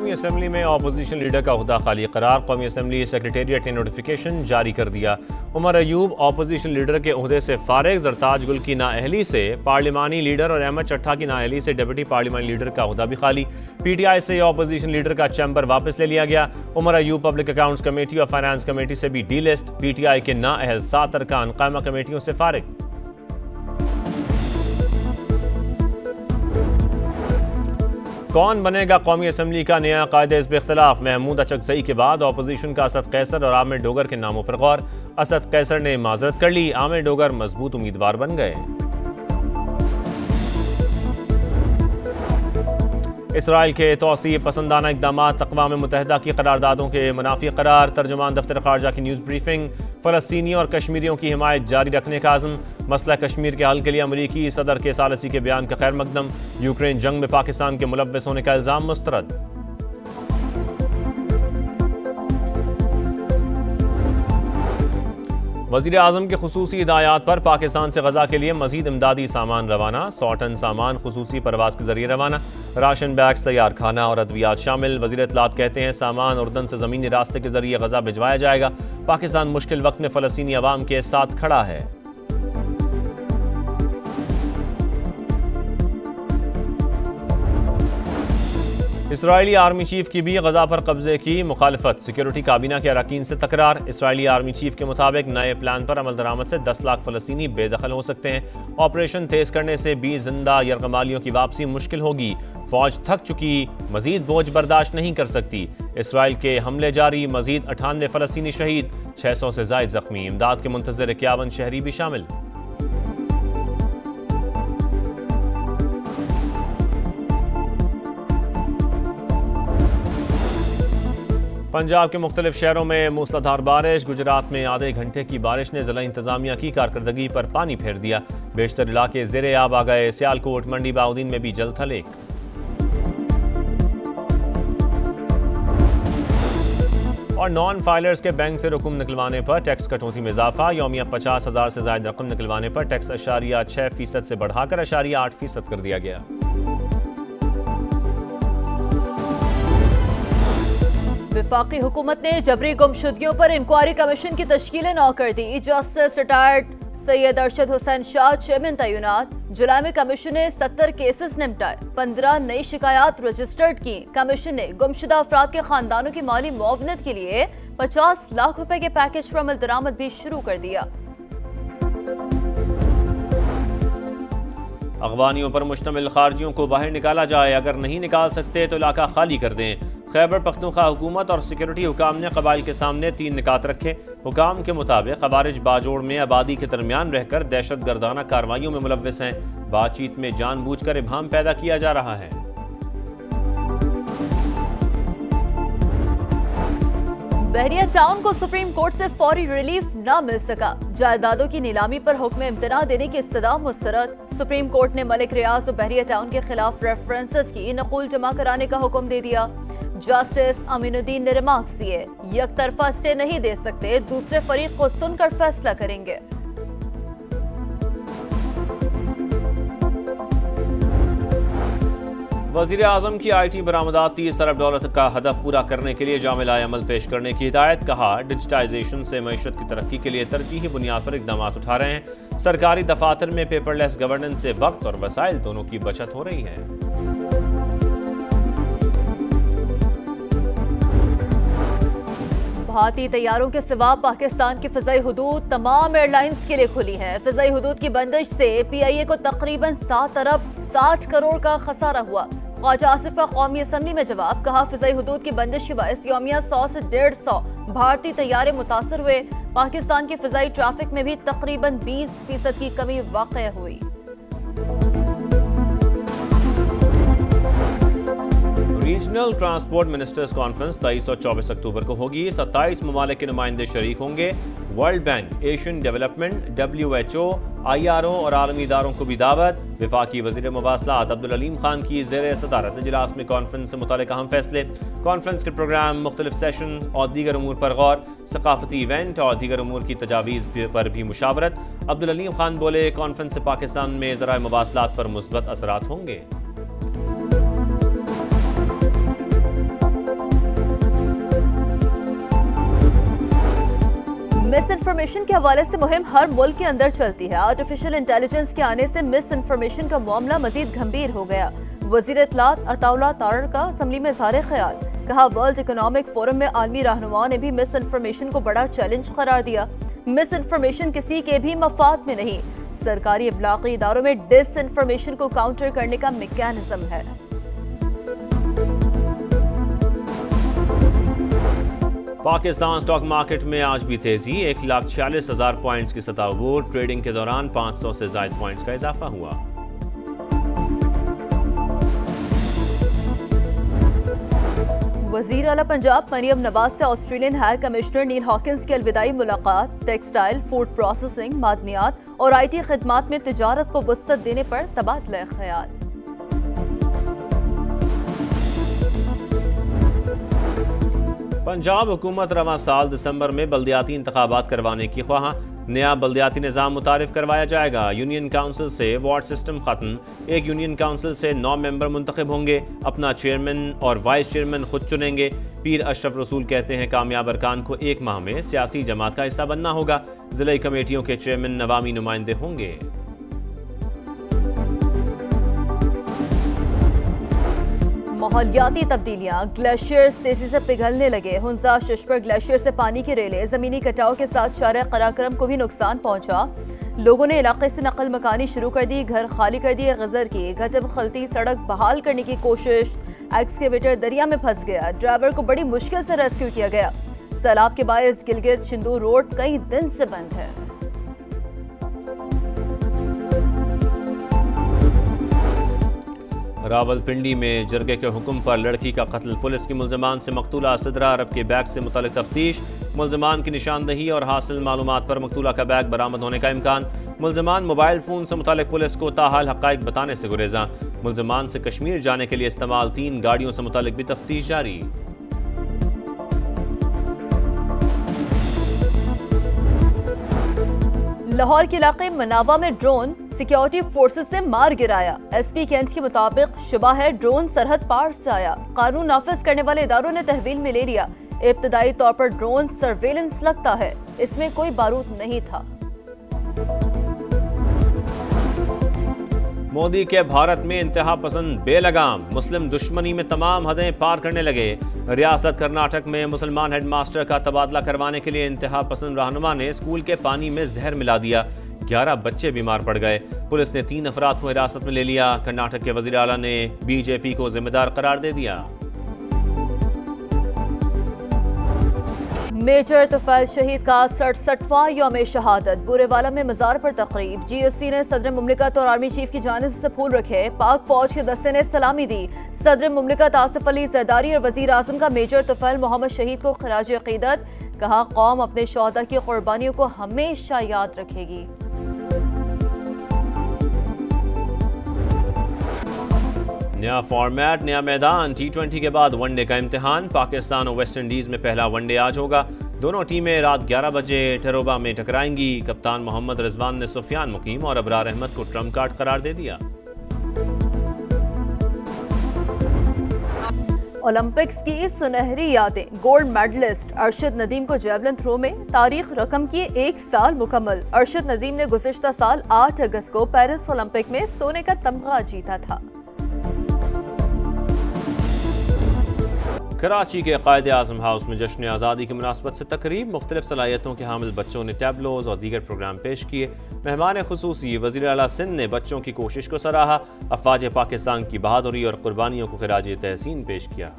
कौमी असम्बली में opposition leader का ओहदा खाली करार। कौमी असम्बली सेक्रेटेरिएट ने नोटिफिकेशन जारी कर दिया। उमर अयूब अपोजिशन लीडर के ओहदे से फारिग। जरताज गुल की नाअहली से पार्लिमानी लीडर और अहमद चट्टा की नाअहली से डिप्टी पार्लिमानी लीडर का ओहदा भी खाली। PTI से अपोजिशन लीडर का चैम्बर वापस ले लिया गया। Umar Ayub public accounts committee और फाइनेंस कमेटी से भी डी लिस्ट। PTI के नाअहल 7 अरकान कायमा कमेटियों से फारिग। कौन बनेगा कौमी असम्बली का नया कायदे हिज़्ब इख्तिलाफ? महमूद अचकज़ई के बाद अपोजिशन का असद कैसर और आमिर डोगर के नामों पर गौर। असद कैसर ने माजरत कर ली, आमिर डोगर मजबूत उम्मीदवार बन गए। इसराइल के तौसीब पसंदाना इक़दामात अक़वाम मुत्तहिदा की करारदादों के मुनाफी करार। तर्जुमान दफ्तर ख़ारजा की न्यूज़ ब्रीफिंग। फ़लस्तीनियों और कश्मीरियों की हिमायत जारी रखने का आज़म। मसला कश्मीर के हल के लिए अमरीकी सदर के सालसी के बयान का खैर मकदम। यूक्रेन जंग में पाकिस्तान के मुलव्वस होने का इल्ज़ाम मुस्तरद। वज़ीर आज़म के खुसूसी हिदायत पर पाकिस्तान से गजा के लिए मज़ीद इमदादी सामान रवाना। 100 टन सामान खुसूसी परवाज़ के जरिए रवाना। राशन बैग्स, तैयार खाना और अद्वियात शामिल। वज़ीर इत्तलात कहते हैं सामान उर्दन से ज़मीनी रास्ते के जरिए गजा भिजवाया जाएगा। पाकिस्तान मुश्किल वक्त में फ़लस्तीनी अवाम के साथ खड़ा है। इसराइली आर्मी चीफ की भी गजा पर कब्जे की मुखालफत। सिक्योरिटी काबीना के अरकान से तकरार। इसराइली आर्मी चीफ के मुताबिक नए प्लान पर अमल दरामद से 10 लाख फ़लस्तीनी बेदखल हो सकते हैं। ऑपरेशन तेज करने से 20 जिंदा यरगमालियों की वापसी मुश्किल होगी। फौज थक चुकी, मजीद बोझ बर्दाश्त नहीं कर सकती। इसराइल के हमले जारी, मजीद 98 फ़लस्तीनी शहीद, 600 से ज़ायद जख्मी। इमदाद के मुंतज़िर 51 शहरी भी शामिल। पंजाब के मुख्तलिफ शहरों में मूसलाधार बारिश। गुजरात में आधे घंटे की बारिश ने जिला इंतजामिया की कारकर्दगी पर पानी फेर दिया। बेशतर इलाके ज़ेरे आब आ गए। सियालकोट, मंडी बाउद्दीन में भी जल थले। और नॉन फाइलर्स के बैंक से रकम निकलवाने पर टैक्स कटौती में इजाफा। यौमिया 50,000 से ज़ायद रकम निकलवाने पर टैक्स 6% से बढ़ाकर 8% कर दिया गया। वफाकी हुकूमत ने जबरी गुमशुदगियों पर इंक्वायरी कमीशन की तश्कील नौ कर दी। Justice retired Syed Arshad Hussain Shah chairman तैनात। जुलाई में कमीशन ने 70 केसेस निपटाए, 15 नई शिकायत रजिस्टर्ड की। कमीशन ने गुमशुदा अफराद के खानदानों की माली मुआवनत के लिए 50 लाख रुपए के पैकेज पर अमल दरामद भी शुरू कर दिया। अगवानियों पर मुश्तमिल खारजियों को बाहर निकाला जाए, अगर नहीं निकाल सकते तो इलाका खाली कर दें। खैबर पख्तूनख्वा हुकूमत और सिक्योरिटी हुकाम ने कबाइल के सामने 3 निकात रखे। हुकाम के मुताबिक खवारिज बाजोड़ में आबादी के दरमियान रहकर दहशत गर्दाना कार्रवाइयों में मुलव्वस हैं। बातचीत में जानबूझकर इबहम पैदा किया जा रहा है। बहरिया टाउन को सुप्रीम कोर्ट से फौरी रिलीफ न मिल सका। जायदादों की नीलामी पर हुक्म इम्तना देने की इस्तदा मुस्तरद। सुप्रीम कोर्ट ने मलिक रियाज और बहरिया टाउन के खिलाफ रेफरेंसेस की नकुल जमा कराने का हुक्म दे दिया। जस्टिस अमीनुद्दीन ने रिमार्क्स दिए, एक तरफा स्टे नहीं दे सकते, दूसरे फरीक को सुनकर फैसला करेंगे। वज़ीर आज़म की IT बरामदात 30 अरब डॉलर का हदफ पूरा करने के लिए जामिल अमल पेश करने की हिदायत। कहा डिजिटाइजेशन से मईशत की तरक्की के लिए तरजीही बुनियाद पर इक़दाम उठा रहे हैं। सरकारी दफातर में पेपरलेस गवर्नेंस से वक्त और वसाइल दोनों की बचत हो रही है। भारतीय तैयारों के सिवा पाकिस्तान की फ़िज़ाई हुदूद तमाम एयरलाइंस के लिए खुली है। फ़िज़ाई हुदूद की बंदिश से PIA को तकरीबन 7 अरब 60 करोड़ का खसारा हुआ। ख्वाजा आसिफ का कौमी असम्बली में जवाब। कहा फ़िज़ाई हुदूद की बंदिश के बायस यौमिया 100 से 150 भारतीय तैयारे मुतासर हुए। पाकिस्तान के फ़िज़ाई ट्रैफिक में भी तकरीबन 20% की कमी वाक़या हुई। रीजनल ट्रांसपोर्ट मिनिस्टर्स कॉन्फ्रेंस 23 और 24 अक्टूबर को होगी। 27 ममालिक के नुमाइंदे शरीक होंगे। World bank, Asian development, WHO, IRO और आलमी इदारों को भी दावत। वफाकी वज़ीर मवासलात अब्दुल अलीम खान की ज़ेर सदारत इजलास में कॉन्फ्रेंस से मुतालिक अहम फैसले। कॉन्फ्रेंस के प्रोग्राम, मुख्तलिफ सेशन और दीगर उमूर पर गौर। सकाफती इवेंट और दीगर उमूर की तजावीज़ पर भी मुशावरत। अब्दुल अलीम खान बोले, कॉन्फ्रेंस से पाकिस्तान में ज़राए मवासलात पर मुस्बत असरात होंगे। मिस इन्फॉर्मेशन के हवाले से मुहिम हर मुल्क के अंदर चलती है। आर्टिफिशियल इंटेलिजेंस के आने से मिस इन्फॉर्मेशन का मामला मजीद गंभीर हो गया। वज़ीर इत्तलात अताउल्लाह तारर का असम्बली में इज़हार ख्याल, कहा वर्ल्ड इकोनॉमिक फोरम में आलमी रहनुमाओं ने भी मिस इन्फॉर्मेशन को बड़ा चैलेंज करार दिया। मिस इन्फॉर्मेशन किसी के भी मफाद में नहीं, सरकारी इब्लागी इदारों में डिस इन्फॉर्मेशन को काउंटर करने का मैकेनिज्म है। पाकिस्तान स्टॉक मार्केट में आज भी तेजी, 1,46,000 पॉइंट्स की सतह अबूर। ट्रेडिंग के दौरान 500 से ज्यादा पॉइंट्स का इजाफा हुआ। वजीर आला पंजाब मरियम नवाज से ऑस्ट्रेलियन हाई कमिश्नर नील हॉकिंस की अलविदाई मुलाकात। टेक्सटाइल, फूड प्रोसेसिंग, मादनियात और IT खिदमात में तिजारत को वुसअत देने पर तबादला ख्याल। पंजाब हुकूमत रवां साल दिसंबर में बल्दियाती इंतखाबात करवाने की ख्वाह। नया बल्दियाती निज़ाम मुतारिफ करवाया जाएगा। यूनियन काउंसिल से वार्ड सिस्टम खत्म। एक यूनियन काउंसिल से 9 मेंबर मुंतखब होंगे। अपना चेयरमैन और वाइस चेयरमैन खुद चुनेंगे। पीर अशरफ रसूल कहते हैं कामयाब अरकान को 1 माह में सियासी जमात का हिस्सा बनना होगा। जिला कमेटियों के चेयरमैन नवामी नुमाइंदे होंगे। माहौलियाती तब्दीलियां, ग्लेशियर्स तेजी से पिघलने लगे। हुंजा शिशपर ग्लेशियर से पानी की रेले जमीनी कटाव के साथ शारे कराक्रम को भी नुकसान पहुंचा। लोगों ने इलाके से नकल मकानी शुरू कर दी, घर खाली कर दिए। गजर की घटम खलती सड़क बहाल करने की कोशिश। एक्सकेवेटर दरिया में फंस गया, ड्राइवर को बड़ी मुश्किल से रेस्क्यू किया गया। सैलाब के बायस गिलगित शिंदूर रोड कई दिन से बंद है। रावलपिंडी में जरगे के हुक्म पर लड़की का कत्ल। पुलिस की मुल्जमान से मकतूला सिदरा अरब के बैग से मुतल्लिक तफ्तीश। मुल्जमान की निशानदही और हासिल मालूमात पर मकतूला का बैग बरामद होने का इम्कान। मुल्जमान मोबाइल फ़ोन से मुतल्लिक पुलिस को ताहाल हक़ाइक़ बताने से गुरेजा। मुल्जमान से कश्मीर जाने के लिए इस्तेमाल 3 गाड़ियों से मुतल्लिक भी तफ्तीश जारी। लाहौर के इलाके मनावा में ड्रोन सिक्योरिटी फोर्सेस से मार गिराया। SP कैंट के मुताबिक शुबा है ड्रोन सरहद पार से आया। कानून नाफिज करने वाले इदारों ने तहवील में ले लिया। इब्तदाई तौर पर ड्रोन सर्वेलेंस लगता है, इसमें कोई बारूद नहीं था। मोदी के भारत में इंतहा पसंद बेलगाम। मुस्लिम दुश्मनी में तमाम हदें पार करने लगे। रियासत कर्नाटक में मुसलमान हेडमास्टर का तबादला करवाने के लिए इंतहा पसंद रहनुमा ने स्कूल के पानी में जहर मिला दिया। 11 बच्चे बीमार पड़ गए। पुलिस ने 3 अफराद को हिरासत में ले लिया। कर्नाटक के वजीर आला ने BJP को जिम्मेदार करार दे दिया। मेजर तुफैल शहीद का 67वां यौम शहादत। बुरेवाला में मजार पर तकरीब। GSC ने सदर मुमलिकत और आर्मी चीफ की जानिब से फूल रखे। पाक फौज के दस्ते ने सलामी दी। सदर मुमलिकत आसिफ अली जरदारी और वजीर आजम का मेजर तुफैल मोहम्मद शहीद को खराज अकीदत। कहा कौम अपने शोहदा की कुर्बानियों को हमेशा याद रखेगी। नया फॉर्मेट, नया मैदान। T20 के बाद वनडे का इम्तिहान। पाकिस्तान और वेस्ट इंडीज में पहला वनडे आज होगा। दोनों टीमें रात 11 बजे टरोबा में टकराएंगी। कप्तान मोहम्मद रिजवान ने सुफियान मुकीम और अबरार अहमद को ट्रम्प कार्ड करार दे दिया। ओलंपिक्स की सुनहरी यादें। गोल्ड मेडलिस्ट अरशद नदीम को जेवलिन थ्रो में तारीख रकम किए 1 साल मुकम्मल। अरशद नदीम ने गुज़िश्ता साल 8 अगस्त को पेरिस ओलंपिक में सोने का तमगा जीता था। कराची के कायदे आज़म हाउस में जश्न आज़ादी की मुनासबत से तकरीब। मुख्तलिफ सलाहियतों के हामिल बच्चों ने टैबलोज और दीगर प्रोग्राम पेश किए। मेहमान खुसूसी वज़ीर आला सिंध ने बच्चों की कोशिश को सराहा। अफवाज पाकिस्तान की बहादुरी और कुर्बानियों को खिराज तहसीन पेश किया।